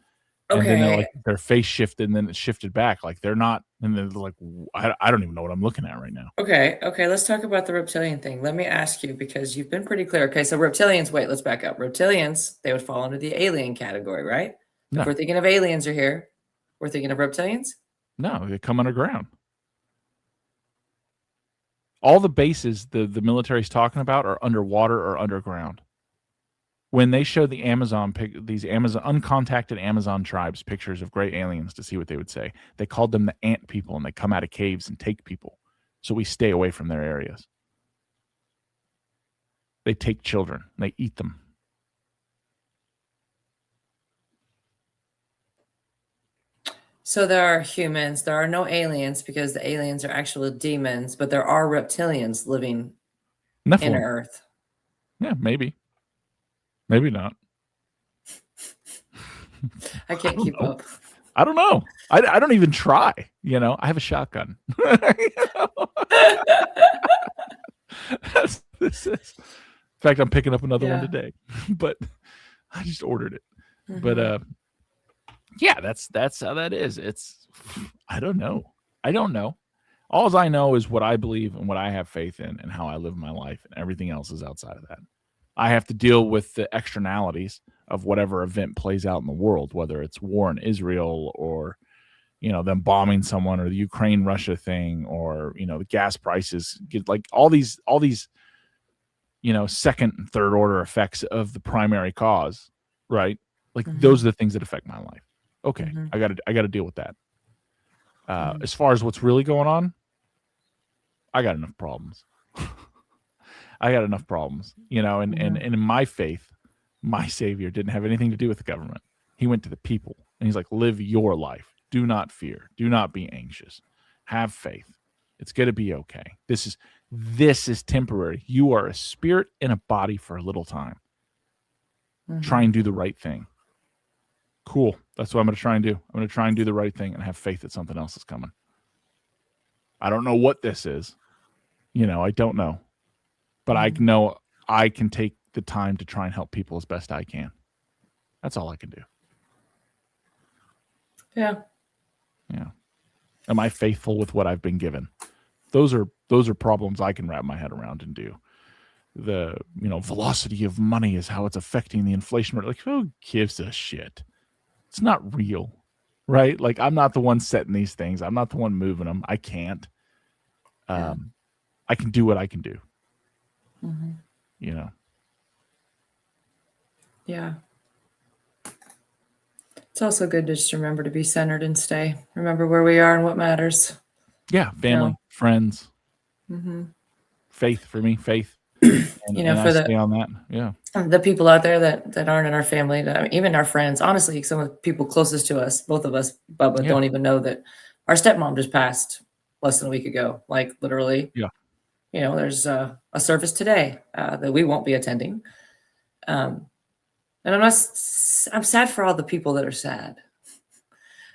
and then their face shifted and then it shifted back. Like they're not, and they're like, I don't even know what I'm looking at right now. Okay, let's talk about the reptilian thing. Let me ask you, because you've been pretty clear. Okay, so reptilians, wait, let's back up. Reptilians, they would fall under the alien category, right? No. If we're thinking of aliens are here, we're thinking of reptilians? No, they come underground. All the bases the military's talking about are underwater or underground. When they show the these uncontacted Amazon tribes pictures of gray aliens to see what they would say, they called them the ant people, and they come out of caves and take people. So we stay away from their areas. They take children. They eat them. So there are humans. There are no aliens because the aliens are actual demons, but there are reptilians living in Earth. Yeah, maybe. Maybe not. I can't keep up. I don't know. I don't even try. I have a shotgun. This is. In fact, I'm picking up another one today, but I just ordered it. But yeah, that's how that is. I don't know. All I know is what I believe and what I have faith in and how I live my life, and everything else is outside of that. I have to deal with the externalities of whatever event plays out in the world, whether it's war in Israel or, them bombing someone, or the Ukraine-Russia thing, or, the gas prices, like all these, second and third order effects of the primary cause, right? Like those are the things that affect my life. Okay. I got to deal with that. As far as what's really going on, I got enough problems. And in my faith, my Savior didn't have anything to do with the government. He went to the people, and he's like, live your life. Do not fear. Do not be anxious. Have faith. It's going to be okay. This is temporary. You are a spirit in a body for a little time. Try and do the right thing. Cool. That's what I'm going to try and do. I'm going to try and do the right thing and have faith that something else is coming. I don't know what this is. I don't know. But I know I can take the time to try and help people as best I can. That's all I can do. Yeah. Yeah. Am I faithful with what I've been given? Those are Those are problems I can wrap my head around and do. The velocity of money is how it's affecting the inflation rate. Like, who gives a shit? It's not real, right? Like, I'm not the one setting these things. I'm not the one moving them. I can't. I can do what I can do. Yeah. It's also good to just remember to be centered and remember where we are and what matters. Yeah, family, friends, faith for me, faith. And for I stay on that. Yeah. The people out there that aren't in our family, even our friends, honestly, some of the people closest to us, both of us, Bubba, don't even know that our stepmom just passed less than a week ago. Like, literally. Yeah. There's a service today that we won't be attending. And I'm sad for all the people that are sad.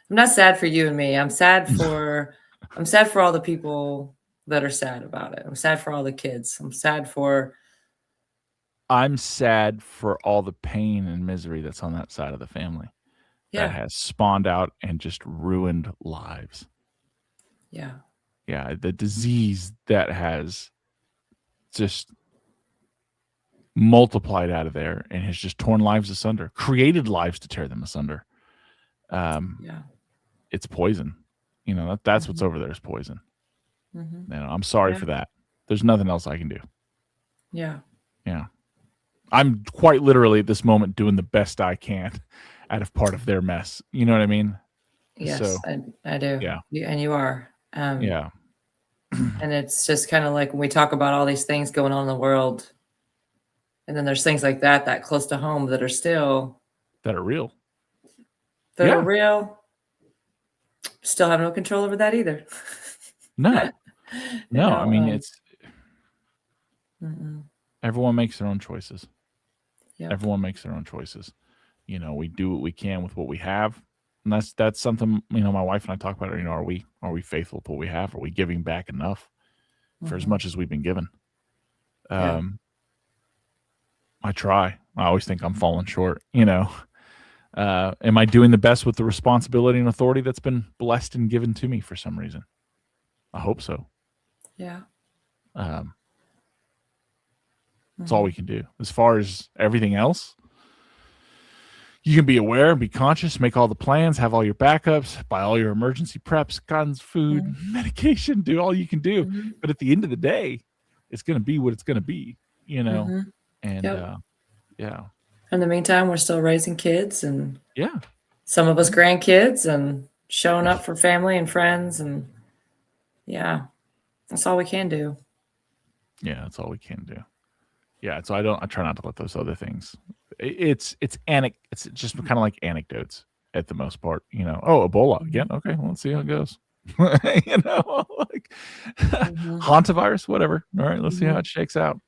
I'm not sad for you and me. I'm sad for all the people that are sad about it. I'm sad for all the kids. I'm sad for all the pain and misery that's on that side of the family that has spawned out and just ruined lives. Yeah. Yeah. The disease that has just multiplied out of there and has just torn lives asunder, created lives to tear them asunder. It's poison. That's what's over there is poison. I'm sorry for that. There's nothing else I can do. Yeah. I'm quite literally at this moment doing the best I can out of part of their mess. You know what I mean? Yes, so, I do. Yeah. And you are. And it's just kind of like when we talk about all these things going on in the world, and then there's things like that close to home that are real. Are real. Still have no control over that either. No. I mean, it's everyone makes their own choices. Yep. Everyone makes their own choices. We do what we can with what we have. And that's something, my wife and I talk about it. Are we faithful to what we have? Are we giving back enough for as much as we've been given? I try. I always think I'm falling short, Am I doing the best with the responsibility and authority that's been blessed and given to me for some reason? I hope so. Yeah. That's all we can do. As far as everything else, you can be aware, be conscious, make all the plans, have all your backups, buy all your emergency preps, guns, food, medication, do all you can do. But at the end of the day, it's going to be what it's going to be, And in the meantime, we're still raising kids and some of us grandkids and showing up for family and friends. And that's all we can do. Yeah, that's all we can do. Yeah, so I try not to let those other things. It's just kind of like anecdotes at the most part. Oh, Ebola again. Okay, well, let's see how it goes. Like hantavirus, whatever. All right, let's see how it shakes out.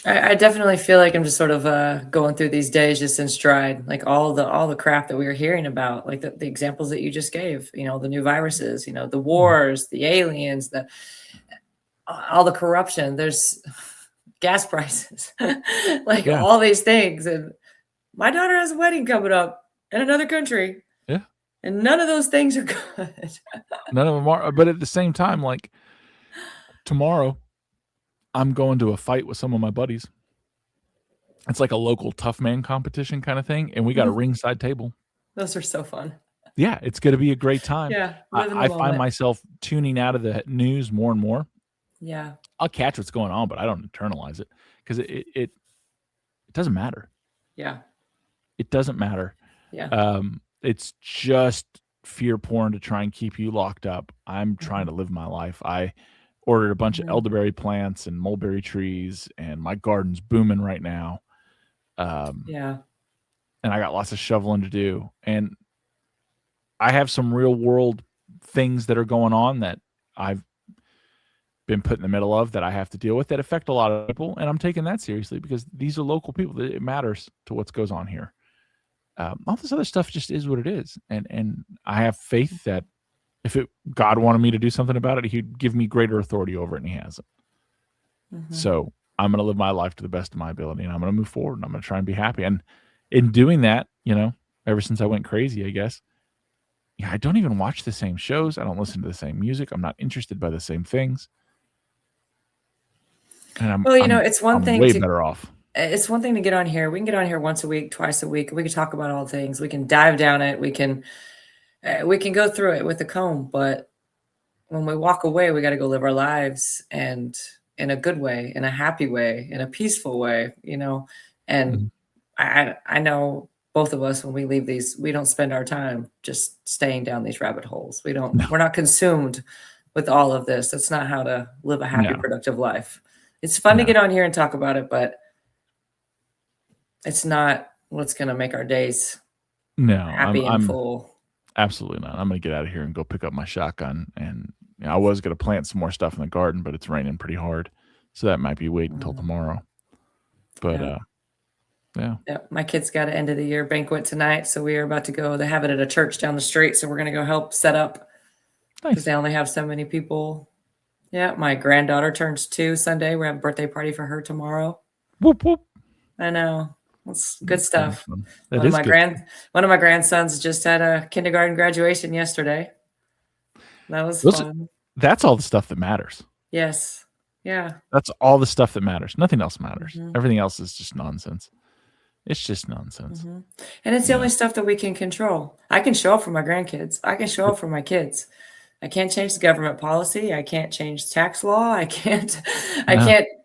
I definitely feel like I'm just sort of going through these days just in stride, like all the crap that we were hearing about, like the examples that you just gave. The new viruses, the wars, the aliens, all the corruption. There's gas prices, all these things. And my daughter has a wedding coming up in another country. Yeah. And none of those things are good. None of them are. But at the same time, like tomorrow, I'm going to a fight with some of my buddies. It's like a local tough man competition kind of thing. And we got a ringside table. Those are so fun. Yeah. It's going to be a great time. Yeah. I find myself tuning out of the news more and more. Yeah. I'll catch what's going on, but I don't internalize it because it doesn't matter. Yeah. It doesn't matter. Yeah. It's just fear porn to try and keep you locked up. I'm trying to live my life. I ordered a bunch of elderberry plants and mulberry trees, and my garden's booming right now. And I got lots of shoveling to do. And I have some real world things that are going on that I've been put in the middle of that I have to deal with that affect a lot of people. And I'm taking that seriously because these are local people. It matters to what goes on here. All this other stuff just is what it is. And I have faith that if God wanted me to do something about it, he'd give me greater authority over it, and he hasn't. So I'm going to live my life to the best of my ability, and I'm going to move forward, and I'm going to try and be happy. And in doing that, ever since I went crazy, I guess, I don't even watch the same shows. I don't listen to the same music. I'm not interested by the same things. And well, it's one thing way better off. It's one thing to get on here. We can get on here once a week, twice a week. We can talk about all things. We can dive down it. We can go through it with a comb. But when we walk away, we got to go live our lives, and in a good way, in a happy way, in a peaceful way, And I know both of us, when we leave these, we don't spend our time just staying down these rabbit holes. We're not consumed with all of this. That's not how to live a happy, productive life. It's fun to get on here and talk about it, but it's not what's going to make our days happy and full. Absolutely not. I'm going to get out of here and go pick up my shotgun. And I was going to plant some more stuff in the garden, but it's raining pretty hard. So that might be waiting until tomorrow. But yeah. My kids got an end of the year banquet tonight. So we are about to go. They have it at a church down the street. So we're going to go help set up because they only have so many people. Yeah. My granddaughter turns 2 Sunday. We're having a birthday party for her tomorrow. Whoop, whoop. I know. That's good stuff. One of my grandsons just had a kindergarten graduation yesterday. That was fun. That's all the stuff that matters. Yes. Yeah. That's all the stuff that matters. Nothing else matters. Everything else is just nonsense. It's just nonsense. And it's the only stuff that we can control. I can show up for my grandkids. I can show up for my kids. I can't change the government policy. I can't change tax law. I can't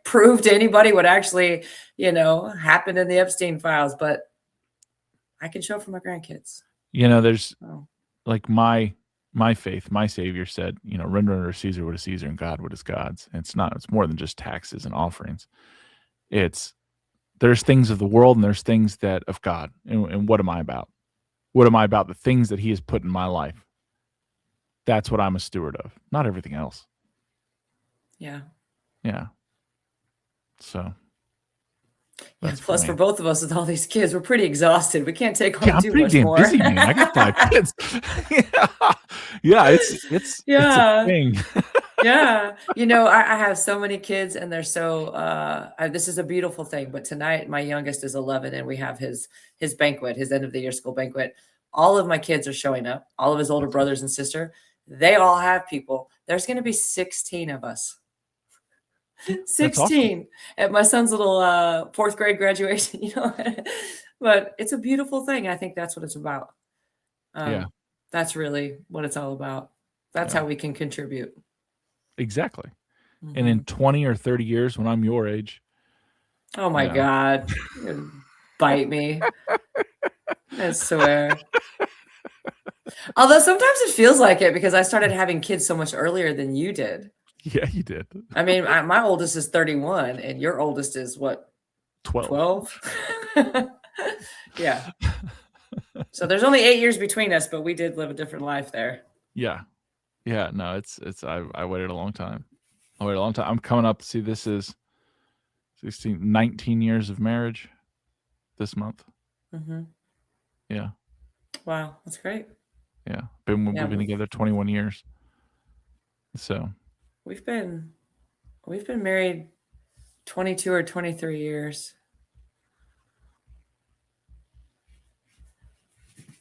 prove to anybody what actually, happened in the Epstein files, but I can show up for my grandkids. There's like my faith, my Savior said, render unto Caesar what is Caesar and God what is God's. And it's more than just taxes and offerings. There's things of the world and there's things that of God. And what am I about? What am I about? The things that he has put in my life. That's what I'm a steward of, not everything else. Yeah. Yeah. So. Plus, for both of us with all these kids, we're pretty exhausted. We can't take on too much more. Busy, man. I got 5 kids. It's a thing. Yeah. I have so many kids and they're so, this is a beautiful thing. But tonight, my youngest is 11 and we have his banquet, his end of the year school banquet. All of my kids are showing up, all of his older brothers and sister. They all have people. There's going to be 16 of us. 16 awesome. At my son's little 4th grade graduation, but it's a beautiful thing. I think that's what it's about. That's really what it's all about. That's how we can contribute. Exactly. And in 20 or 30 years, when I'm your age. Oh my God. Bite me. I swear. Although sometimes it feels like it because I started having kids so much earlier than you did. Yeah, you did. I mean, my oldest is 31 and your oldest is what? 12. Yeah. So there's only 8 years between us, but we did live a different life there. Yeah. Yeah. No, I waited a long time. I'm coming up. See, this is 19 years of marriage this month. Yeah. Wow. That's great. Yeah. We've been together 21 years. So. We've been married 22 or 23 years.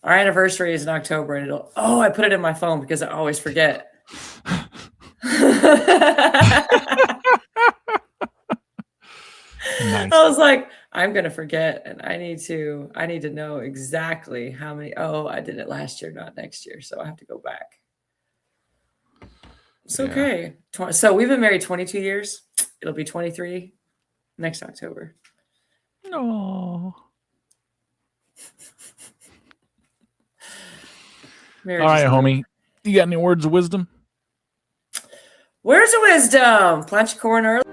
Our anniversary is in October, and I put it in my phone because I always forget. Nice. I was like, I'm gonna forget, and I need to know exactly how many. Oh, I did it last year, not next year, so I have to go back. It's okay. So we've been married 22 years. It'll be 23 next October. No. All right, homie. You got any words of wisdom? Words of wisdom. Plant your corn early.